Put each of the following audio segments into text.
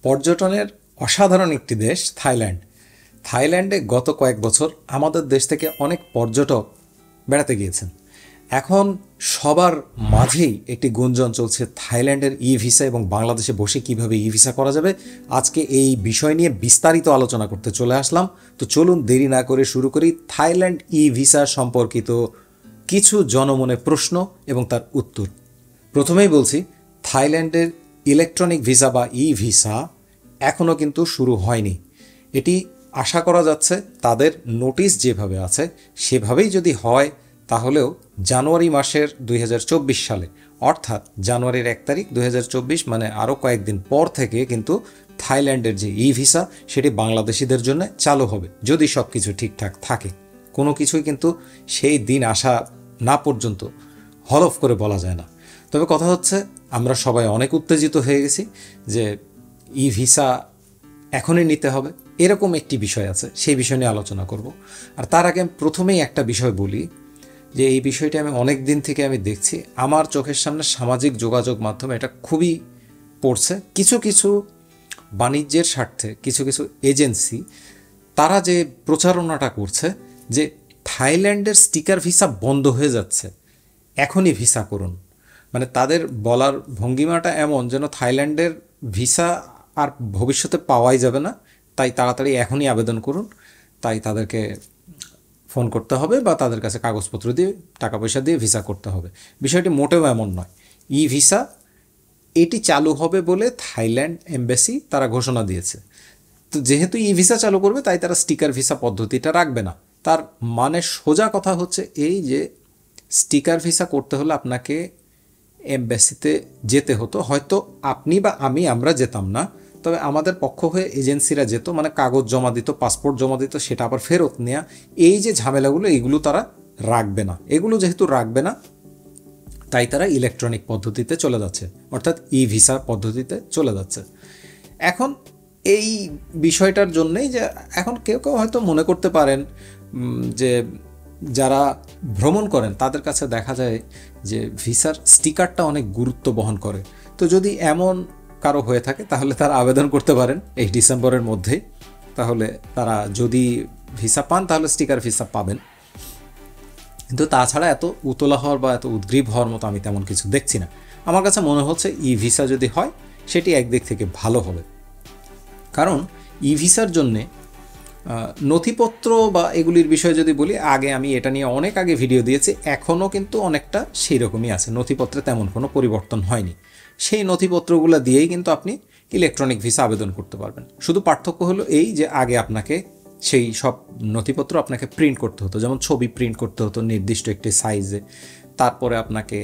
পর্যটনের অসাধারণ একটি দেশ থাইল্যান্ড। থাইল্যান্ডে গত কয়েক বছর আমাদের দেশ থেকে অনেক পর্যটক বেড়াতে গিয়েছেন। এখন সবার মাঝেই একটি গুঞ্জন চলছে থাইল্যান্ডের ই ভিসা এবং বাংলাদেশে বসে কিভাবে ই ভিসা করা যাবে। আজকে এই বিষয় নিয়ে বিস্তারিত আলোচনা করতে চলে আসলাম। তো চলুন দেরি না করে শুরু করি থাইল্যান্ড ই ভিসা সম্পর্কিত কিছু জনমনে প্রশ্ন এবং তার উত্তর। প্রথমেই বলছি, থাইল্যান্ডের ইলেকট্রনিক ভিসা বা ই ভিসা এখনও কিন্তু শুরু হয়নি। এটি আশা করা যাচ্ছে তাদের নোটিশ যেভাবে আছে সেভাবেই যদি হয় তাহলেও জানুয়ারি মাসের 2024 সালে, অর্থাৎ জানুয়ারির 1 তারিখ 2024, মানে আরও কয়েকদিন পর থেকে কিন্তু থাইল্যান্ডের যে ই ভিসা সেটি বাংলাদেশিদের জন্য চালু হবে, যদি সব কিছু ঠিকঠাক থাকে। কোনো কিছুই কিন্তু সেই দিন আসা না পর্যন্ত হলফ করে বলা যায় না। তবে কথা হচ্ছে, আমরা সবাই অনেক উত্তেজিত হয়ে গেছি যে ই ভিসা এখনই নিতে হবে, এরকম একটি বিষয় আছে, সেই বিষয় নিয়ে আলোচনা করব। আর তার আগে প্রথমেই একটা বিষয় বলি যে এই বিষয়টি আমি অনেক দিন থেকে আমি দেখছি, আমার চোখের সামনে সামাজিক যোগাযোগ মাধ্যমে এটা খুবই পড়ছে। কিছু কিছু বাণিজ্যের স্বার্থে কিছু কিছু এজেন্সি তারা যে প্রচারণাটা করছে যে থাইল্যান্ডের স্টিকার ভিসা বন্ধ হয়ে যাচ্ছে, এখনই ভিসা করুন। মানে তাদের বলার ভঙ্গিমাটা এমন যেন থাইল্যান্ডের ভিসা আর ভবিষ্যতে পাওয়াই যাবে না, তাই তাড়াতাড়ি এখনই আবেদন করুন। তাই তাদেরকে ফোন করতে হবে বা তাদের কাছে কাগজপত্র দিয়ে টাকা পয়সা দিয়ে ভিসা করতে হবে। বিষয়টি মোটেও এমন নয়। ই ভিসা এটি চালু হবে বলে থাইল্যান্ড এমবাসি তারা ঘোষণা দিয়েছে। তো যেহেতু ই ভিসা চালু করবে তাই তারা স্টিকার ভিসা পদ্ধতিটা রাখবে না। তার মানে সোজা কথা হচ্ছে এই যে স্টিকার ভিসা করতে হলে আপনাকে এমবাসিতে যেতে হতো। হয়তো আপনি বা আমরা যেতাম না, তবে আমাদের পক্ষ হয়ে এজেন্সিরা যেত, মানে কাগজ জমা দিত, পাসপোর্ট জমা দিত, সেটা আবার ফেরত নেওয়া, এই যে ঝামেলাগুলো এইগুলো তারা রাখবে না। এগুলো যেহেতু রাখবে না তাই তারা ইলেকট্রনিক পদ্ধতিতে চলে যাচ্ছে, অর্থাৎ ই ভিসা পদ্ধতিতে চলে যাচ্ছে। এখন এই বিষয়টার জন্যেই যে এখন কেউ কেউ হয়তো মনে করতে পারেন যে যারা ভ্রমণ করেন তাদের কাছে দেখা যায় যে ভিসার স্টিকারটা অনেক গুরুত্ব বহন করে। তো যদি এমন কারো হয়ে থাকে তাহলে তারা আবেদন করতে পারেন এই ডিসেম্বরের মধ্যেই। তাহলে তারা যদি ভিসা পান তাহলে স্টিকার ভিসা পাবেন। কিন্তু তাছাড়া এত উতলা হওয়ার বা এত উদ্গ্রীব হওয়ার মতো আমি তেমন কিছু দেখছি না। আমার কাছে মনে হচ্ছে ই ভিসা যদি হয় সেটি একদিক থেকে ভালো হবে, কারণ ই ভিসার জন্যে নথিপত্র বা এগুলির বিষয়ে যদি বলি, আগে আমি এটা নিয়ে অনেক আগে ভিডিও দিয়েছি, এখনও কিন্তু অনেকটা সেই রকমই আছে। নথিপত্রে তেমন কোনো পরিবর্তন হয়নি। সেই নথিপত্রগুলো দিয়েই কিন্তু আপনি ইলেকট্রনিক ভিসা আবেদন করতে পারবেন। শুধু পার্থক্য হলো এই যে আগে আপনাকে সেই সব নথিপত্র আপনাকে প্রিন্ট করতে হতো, যেমন ছবি প্রিন্ট করতে হতো নির্দিষ্ট একটি সাইজে, তারপরে আপনাকে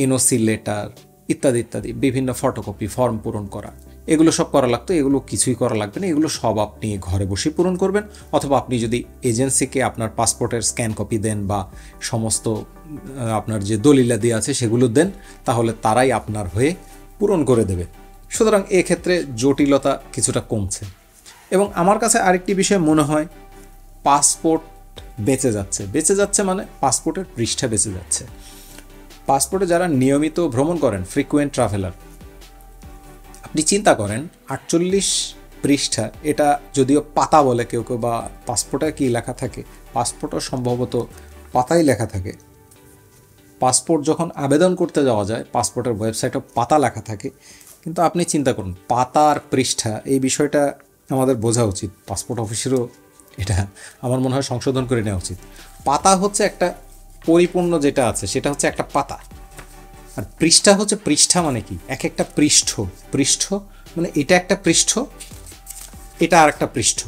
এনওসি লেটার ইত্যাদি ইত্যাদি বিভিন্ন ফটোকপি ফর্ম পূরণ করা, এগুলো সব করা লাগতো। এগুলো কিছুই করা লাগবে না, এগুলো সব আপনি ঘরে বসে পূরণ করবেন। অথবা আপনি যদি এজেন্সিকে আপনার পাসপোর্টের স্ক্যান কপি দেন বা সমস্ত আপনার যে দলিলাদি আছে সেগুলো দেন, তাহলে তারাই আপনার হয়ে পূরণ করে দেবে। সুতরাং এক্ষেত্রে জটিলতা কিছুটা কমছে। এবং আমার কাছে আরেকটি বিষয় মনে হয়, পাসপোর্ট বেঁচে যাচ্ছে মানে পাসপোর্টের পৃষ্ঠা বেঁচে যাচ্ছে। পাসপোর্টে যারা নিয়মিত ভ্রমণ করেন, ফ্রিকুয়েন্ট ট্রাভেলার, আপনি চিন্তা করেন 48 পৃষ্ঠা, এটা যদিও পাতা বলে কেউ কেউ, বা পাসপোর্টে কী লেখা থাকে, পাসপোর্টও সম্ভবত পাতাই লেখা থাকে। পাসপোর্ট যখন আবেদন করতে যাওয়া যায় পাসপোর্টের ওয়েবসাইটে পাতা লেখা থাকে, কিন্তু আপনি চিন্তা করুন পাতার পৃষ্ঠা, এই বিষয়টা আমাদের বোঝা উচিত। পাসপোর্ট অফিসেরও এটা আমার মনে হয় সংশোধন করে নেওয়া উচিত। পাতা হচ্ছে একটা পরিপূর্ণ যেটা আছে সেটা হচ্ছে একটা পাতা, আর পৃষ্ঠা হচ্ছে, পৃষ্ঠা মানে কি, এক একটা পৃষ্ঠ মানে এটা একটা পৃষ্ঠ, এটা আর একটা পৃষ্ঠ,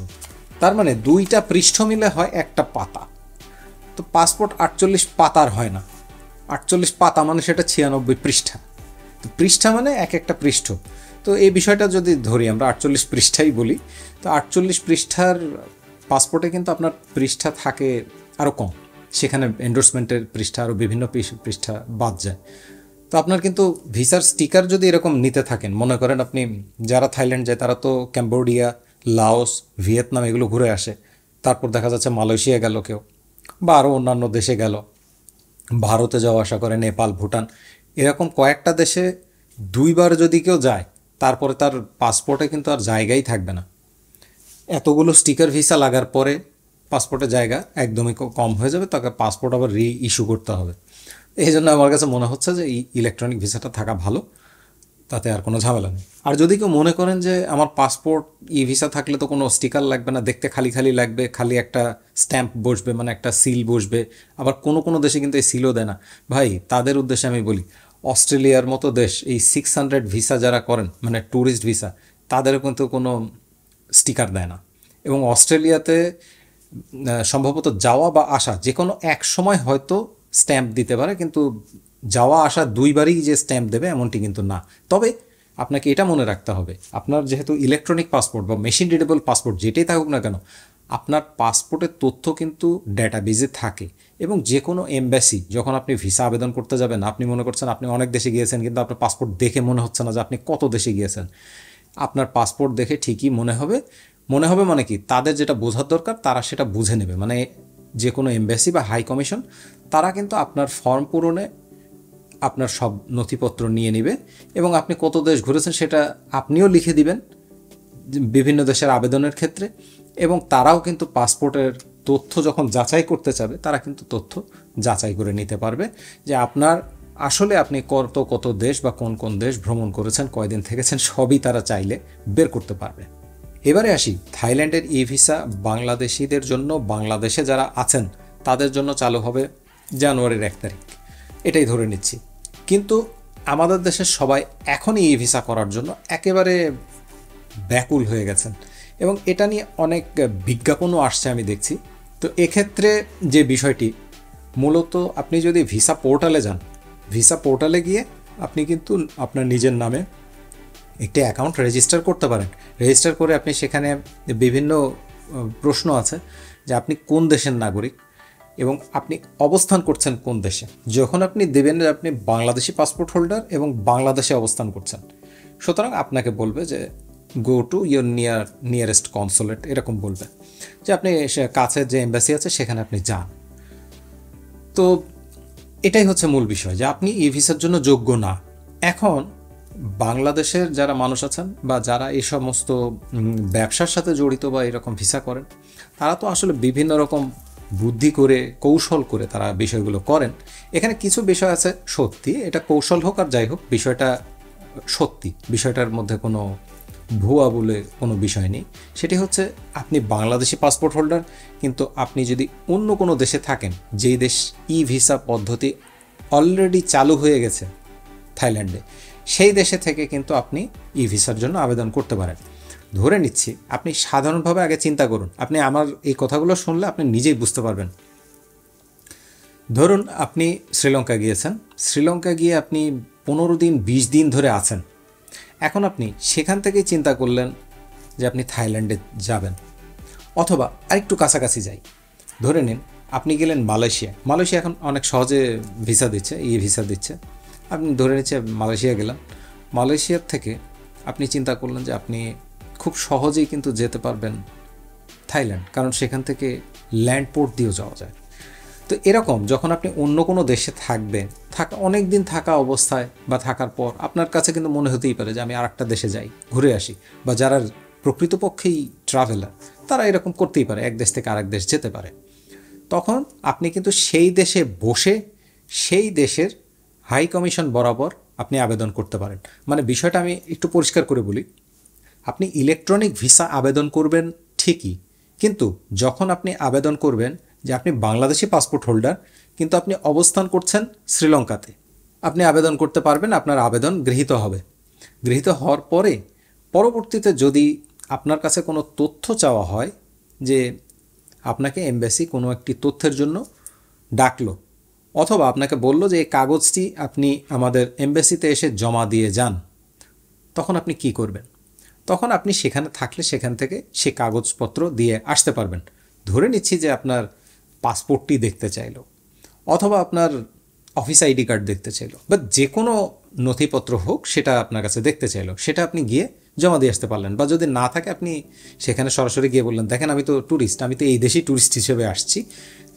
তার মানে দুইটা পৃষ্ঠ মিলে হয় একটা পাতা। তো পাসপোর্ট 48 পাতার হয় না, 48 পাতা মানে সেটা 96 পৃষ্ঠা। তো পৃষ্ঠা মানে এক একটা পৃষ্ঠ। তো এই বিষয়টা যদি ধরি আমরা 48 পৃষ্ঠাই বলি, তো 48 পৃষ্ঠার পাসপোর্টে কিন্তু আপনার পৃষ্ঠা থাকে আরও কম, সেখানে এন্ডোর্সমেন্টের পৃষ্ঠা আরও বিভিন্ন পৃষ্ঠা বাদ যায়। তো আপনার কিন্তু ভিসার স্টিকার যদি এরকম নিতে থাকেন, মনে করেন আপনি যারা থাইল্যান্ড যায় তারা তো ক্যাম্বোডিয়া, লাওস, ভিয়েতনাম এগুলো ঘুরে আসে, তারপর দেখা যাচ্ছে মালয়েশিয়া গেল কেউ, বা আরও অন্যান্য দেশে গেল, ভারতে যাওয়া আসা করে, নেপাল, ভুটান, এরকম কয়েকটা দেশে দুইবার যদি কেউ যায় তারপরে তার পাসপোর্টে কিন্তু আর জায়গাই থাকবে না। এতগুলো স্টিকার ভিসা লাগার পরে পাসপোর্টের জায়গা একদমই কম হয়ে যাবে, তাকে পাসপোর্ট আবার ইস্যু করতে হবে। এই জন্য আমার কাছে মনে হচ্ছে যে এই ইলেকট্রনিক ভিসাটা থাকা ভালো, তাতে আর কোনো ঝামেলা নেই। আর যদি কেউ মনে করেন যে আমার পাসপোর্ট ভিসা থাকলে তো কোনো স্টিকার লাগবে না, দেখতে খালি খালি লাগবে, খালি একটা স্ট্যাম্প বসবে, মানে একটা সিল বসবে, আবার কোনো কোনো দেশে কিন্তু এই সিলও দেয় না, ভাই তাদের উদ্দেশ্যে আমি বলি, অস্ট্রেলিয়ার মতো দেশ এই 600 ভিসা যারা করেন, মানে ট্যুরিস্ট ভিসা, তাদেরও কিন্তু কোনো স্টিকার দেয় না। এবং অস্ট্রেলিয়াতে সম্ভবত যাওয়া বা আসা যে কোনো এক সময় হয়তো স্ট্যাম্প দিতে পারে, কিন্তু যাওয়া আসা দুইবারই যে স্ট্যাম্প দেবে এমনটি কিন্তু না। তবে আপনাকে এটা মনে রাখতে হবে, আপনার যেহেতু ইলেকট্রনিক পাসপোর্ট বা মেশিন রিডেবল পাসপোর্ট যেটাই থাকুক না কেন, আপনার পাসপোর্টের তথ্য কিন্তু ডেটাবেজে থাকে। এবং যে কোনো এমবাসি যখন আপনি ভিসা আবেদন করতে যাবেন, আপনি মনে করছেন আপনি অনেক দেশে গিয়েছেন, কিন্তু আপনার পাসপোর্ট দেখে মনে হচ্ছে না যে আপনি কত দেশে গিয়েছেন। আপনার পাসপোর্ট দেখে ঠিকই মনে হবে মানে কি, তাদের যেটা বোঝার দরকার তারা সেটা বুঝে নেবে। মানে যে কোনো এমবাসি বা হাই কমিশন তারা কিন্তু আপনার ফর্ম পূরণে আপনার সব নথিপত্র নিয়ে নেবে, এবং আপনি কত দেশ ঘুরেছেন সেটা আপনিও লিখে দিবেন বিভিন্ন দেশের আবেদনের ক্ষেত্রে। এবং তারাও কিন্তু পাসপোর্টের তথ্য যখন যাচাই করতে চাবে, তারা কিন্তু তথ্য যাচাই করে নিতে পারবে যে আপনার আসলে আপনি কত দেশ বা কোন কোন দেশ ভ্রমণ করেছেন, কয়দিন থেকেছেন, সবই তারা চাইলে বের করতে পারবে। এবারে আসি, থাইল্যান্ডের ভিসা বাংলাদেশিদের জন্য, বাংলাদেশে যারা আছেন তাদের জন্য চালু হবে জানুয়ারির 1 তারিখ, এটাই ধরে নিচ্ছি। কিন্তু আমাদের দেশের সবাই এখনই ভিসা করার জন্য একেবারে ব্যাকুল হয়ে গেছেন, এবং এটা নিয়ে অনেক বিজ্ঞাপনও আসছে আমি দেখছি। তো এক্ষেত্রে যে বিষয়টি, মূলত আপনি যদি ভিসা পোর্টালে যান, ভিসা পোর্টালে গিয়ে আপনি কিন্তু আপনার নিজের নামে একটি অ্যাকাউন্ট রেজিস্টার করতে পারেন। রেজিস্টার করে আপনি সেখানে বিভিন্ন প্রশ্ন আছে যে আপনি কোন দেশের নাগরিক এবং আপনি অবস্থান করছেন কোন দেশে। যখন আপনি দেবেন যে আপনি বাংলাদেশি পাসপোর্ট হোল্ডার এবং বাংলাদেশে অবস্থান করছেন, সুতরাং আপনাকে বলবে যে go to your nearest consulate, এরকম বলবে যে আপনি কাছের যে এম্বাসি আছে সেখানে আপনি যান। তো এটাই হচ্ছে মূল বিষয়, যে আপনি ভিসার জন্য যোগ্য না। এখন বাংলাদেশের যারা মানুষ আছেন বা যারা এই সমস্ত ব্যবসার সাথে জড়িত বা এরকম ভিসা করেন, তারা তো আসলে বিভিন্ন রকম বুদ্ধি করে, কৌশল করে তারা বিষয়গুলো করেন। এখানে কিছু বিষয় আছে সত্যি, এটা কৌশল হোক আর যাই হোক, বিষয়টা সত্যি, বিষয়টার মধ্যে কোনো ভুয়া বলে কোনো বিষয় নেই। সেটি হচ্ছে, আপনি বাংলাদেশি পাসপোর্ট হোল্ডার, কিন্তু আপনি যদি অন্য কোনো দেশে থাকেন যেই দেশ ভিসা পদ্ধতি অলরেডি চালু হয়ে গেছে থাইল্যান্ডে, সেই দেশে থেকে কিন্তু আপনি ভিসার জন্য আবেদন করতে পারেন। ধরে নিচ্ছি, আপনি সাধারণভাবে আগে চিন্তা করুন, আপনি আমার এই কথাগুলো শুনলে আপনি নিজেই বুঝতে পারবেন। ধরুন আপনি শ্রীলঙ্কা গিয়েছেন, শ্রীলঙ্কা গিয়ে আপনি 15 দিন 20 দিন ধরে আছেন। এখন আপনি সেখান থেকেই চিন্তা করলেন যে আপনি থাইল্যান্ডে যাবেন, অথবা আরেকটু কাছাকাছি যাই, ধরে নিন আপনি গেলেন মালয়েশিয়া। মালয়েশিয়া এখন অনেক সহজে ভিসা দিচ্ছে, ভিসা দিচ্ছে। আপনি ধরে নিচ্ছে মালয়েশিয়া গেলেন, মালয়েশিয়ার থেকে আপনি চিন্তা করলেন যে আপনি খুব সহজেই কিন্তু যেতে পারবেন থাইল্যান্ড, কারণ সেখান থেকে ল্যান্ড পোর্ট দিয়েও যাওয়া যায়। তো এরকম যখন আপনি অন্য কোনো দেশে থাকবেন, অনেক দিন থাকা অবস্থায় বা থাকার পর আপনার কাছে কিন্তু মনে হতেই পারে যে আমি আরেকটা দেশে যাই, ঘুরে আসি। বা যারা প্রকৃতপক্ষেই ট্রাভেলার, তারা এরকম করতেই পারে, এক দেশ থেকে আরেক দেশ যেতে পারে। তখন আপনি কিন্তু সেই দেশে বসে সেই দেশের হাই কমিশন বরাবর আপনি আবেদন করতে পারেন। মানে বিষয়টা আমি একটু পরিষ্কার করে বলি, আপনি ইলেকট্রনিক ভিসা আবেদন করবেন ঠিকই, কিন্তু যখন আপনি আবেদন করবেন যে আপনি বাংলাদেশি পাসপোর্ট হোল্ডার কিন্তু আপনি অবস্থান করছেন শ্রীলঙ্কাতে, আপনি আবেদন করতে পারবেন, আপনার আবেদন গৃহীত হবে। গৃহীত হওয়ার পরে পরবর্তীতে যদি আপনার কাছে কোনো তথ্য চাওয়া হয়, যে আপনাকে এমবাসি কোনো একটি তথ্যের জন্য ডাকলো, অথবা আপনাকে বলল যে এই কাগজটি আপনি আমাদের এমবাসিতে এসে জমা দিয়ে যান, তখন আপনি কি করবেন? তখন আপনি সেখানে থাকলে সেখান থেকে সে কাগজপত্র দিয়ে আসতে পারবেন। ধরে নিচ্ছি যে আপনার পাসপোর্টটি দেখতে চাইলো, অথবা আপনার অফিস আইডি কার্ড দেখতে চাইলো, বা যে কোনো নথিপত্র হোক সেটা আপনার কাছে দেখতে চাইলো, সেটা আপনি গিয়ে জমা দিয়ে আসতে পারলেন। বা যদি না থাকে, আপনি সেখানে সরাসরি গিয়ে বললেন, দেখেন আমি তো ট্যুরিস্ট, আমি তো এই দেশেই ট্যুরিস্ট হিসেবে আসছি,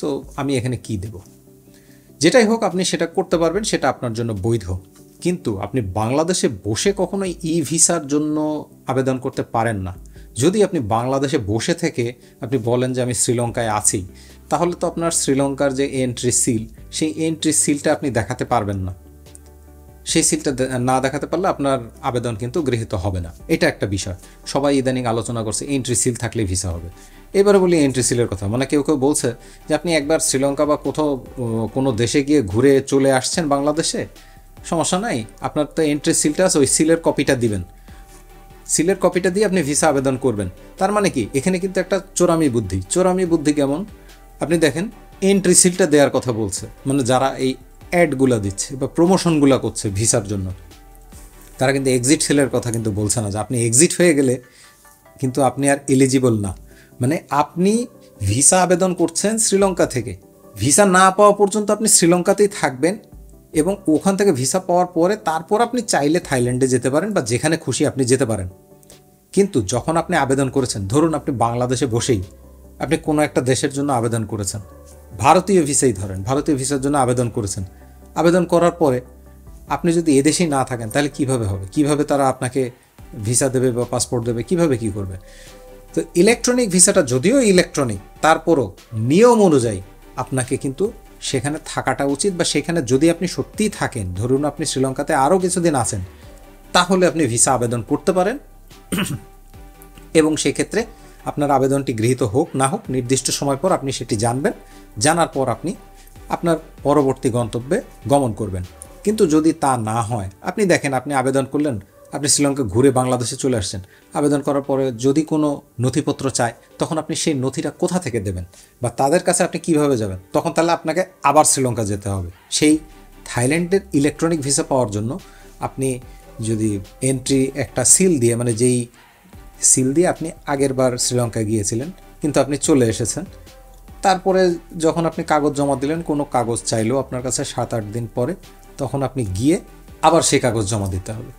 তো আমি এখানে কি দেব। যেটাই হোক আপনি সেটা করতে পারবেন, সেটা আপনার জন্য বৈধ। কিন্তু আপনি বাংলাদেশে বসে কখনোই ই ভিসার জন্য আবেদন করতে পারেন না। যদি আপনি বাংলাদেশে বসে থেকে আপনি বলেন যে আমি শ্রীলঙ্কায় আছি, তাহলে তো আপনার শ্রীলঙ্কার যে এন্ট্রি সিল, সেই এন্ট্রি সিলটা আপনি দেখাতে পারবেন না। সেই সিলটা না দেখাতে পারলে আপনার আবেদন কিন্তু গৃহীত হবে না। এটা একটা বিষয় সবাই ইদানিং আলোচনা করছে, এন্ট্রি সিল থাকলে ভিসা হবে। এবারে বলি এন্ট্রি সিলের কথা। মানে কেউ কেউ বলছে যে আপনি একবার শ্রীলঙ্কা বা কোথাও কোনো দেশে গিয়ে ঘুরে চলে আসছেন বাংলাদেশে, সমস্যা নাই, আপনার তো এন্ট্রি সিলটা আছে, ওই সিলের কপিটা দিবেন, সিলের কপিটা দিয়ে আপনি ভিসা আবেদন করবেন। তার মানে কি, এখানে কিন্তু একটা চোরামি বুদ্ধি। চোরামি বুদ্ধি কেমন? আপনি দেখেন, এন্ট্রি সিলটা দেওয়ার কথা বলছে, মানে যারা এই অ্যাডগুলো দিচ্ছে বা প্রমোশনগুলো করছে ভিসার জন্য, তারা কিন্তু এক্সিট সিলের কথা কিন্তু বলছে না যে আপনি এক্সিট হয়ে গেলে কিন্তু আপনি আর এলিজিবল না। মানে আপনি ভিসা আবেদন করছেন শ্রীলঙ্কা থেকে, ভিসা না পাওয়া পর্যন্ত আপনি শ্রীলঙ্কাতেই থাকবেন, এবং ওখান থেকে ভিসা পাওয়ার পরে তারপর আপনি চাইলে থাইল্যান্ডে যেতে পারেন বা যেখানে খুশি আপনি যেতে পারেন। কিন্তু যখন আপনি আবেদন করেছেন, ধরুন আপনি বাংলাদেশে বসেই আপনি কোনো একটা দেশের জন্য আবেদন করেছেন, ভারতীয় ভিসাই ধরেন, ভারতীয় ভিসার জন্য আবেদন করেছেন, আবেদন করার পরে আপনি যদি এদেশেই না থাকেন, তাহলে কিভাবে হবে? কিভাবে তারা আপনাকে ভিসা দেবে বা পাসপোর্ট দেবে? কিভাবে কি করবে? তো ইলেকট্রনিক ভিসাটা যদিও ইলেকট্রনিক, তারপরও নিয়ম অনুযায়ী আপনাকে কিন্তু সেখানে থাকাটা উচিত, বা সেখানে যদি আপনি সত্যিই থাকেন, ধরুন আপনি শ্রীলঙ্কাতে আরও কিছুদিন আছেন, তাহলে আপনি ভিসা আবেদন করতে পারেন। এবং সেক্ষেত্রে আপনার আবেদনটি গৃহীত হোক না হোক, নির্দিষ্ট সময় পর আপনি সেটি জানবেন, জানার পর আপনি আপনার পরবর্তী গন্তব্যে গমন করবেন। কিন্তু যদি তা না হয়, আপনি দেখেন আপনি আবেদন করলেন, আপনি শ্রীলঙ্কা ঘুরে বাংলাদেশে চলে আসছেন, আবেদন করার পরে যদি কোনো নথিপত্র চায়, তখন আপনি সেই নথিটা কোথা থেকে দেবেন বা তাদের কাছে আপনি কিভাবে যাবেন? তখন তাহলে আপনাকে আবার শ্রীলঙ্কা যেতে হবে। সেই থাইল্যান্ডের ইলেকট্রনিক ভিসা পাওয়ার জন্য আপনি যদি এন্ট্রি একটা সিল দিয়ে, মানে যেই সিল দিয়ে আপনি আগের বার শ্রীলঙ্কায় গিয়েছিলেন কিন্তু আপনি চলে এসেছেন, তারপরে যখন আপনি কাগজ জমা দিলেন, কোনো কাগজ চাইলেও আপনার কাছে 7-8 দিন পরে, তখন আপনি গিয়ে আবার সেই কাগজ জমা দিতে হবে।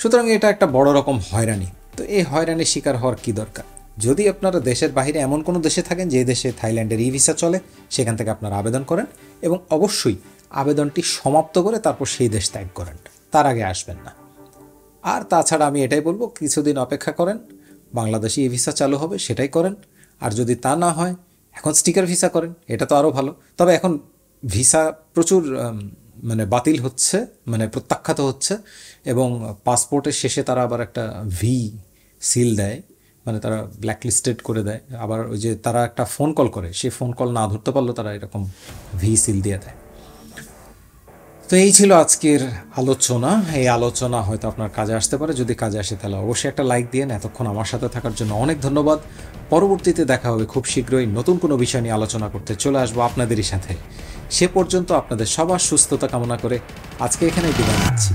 সুতরাং এটা একটা বড় রকম হয়রানি। তো এই হয়রানির শিকার হওয়ার কী দরকার? যদি আপনারা দেশের বাইরে এমন কোনো দেশে থাকেন যে দেশে থাইল্যান্ডের ই ভিসা চলে, সেখান থেকে আপনারা আবেদন করেন, এবং অবশ্যই আবেদনটি সমাপ্ত করে তারপর সেই দেশ ত্যাগ করেন, তার আগে আসবেন না। আর তাছাড়া আমি এটাই বলবো, কিছুদিন অপেক্ষা করেন, বাংলাদেশি ই ভিসা চালু হবে, সেটাই করেন। আর যদি তা না হয়, এখন স্টিকার ভিসা করেন, এটা তো আরও ভালো। তবে এখন ভিসা প্রচুর মানে বাতিল হচ্ছে, মানে প্রত্যাখ্যাত হচ্ছে, এবং পাসপোর্টের শেষে তারা আবার একটা ভি সিল দেয়, মানে তারা ব্ল্যাকলিস্টেড করে দেয়। আবার ওই যে তারা একটা ফোন কল করে, সেই ফোন কল না ধরতে পারলেও তারা এরকম ভি সিল দিয়ে দেয়। তো এই ছিল আজকের আলোচনা। এই আলোচনা হয়তো আপনার কাজে আসতে পারে। যদি কাজে আসে তাহলে অবশ্যই একটা লাইক দিন। এতক্ষণ আমার সাথে থাকার জন্য অনেক ধন্যবাদ। পরবর্তীতে দেখা হবে খুব শীঘ্রই, নতুন কোনো বিষয় নিয়ে আলোচনা করতে চলে আসবো আপনাদেরই সাথে। সে পর্যন্ত আপনাদের সবার সুস্থতা কামনা করে আজকে এখানে বিদায় নিচ্ছি।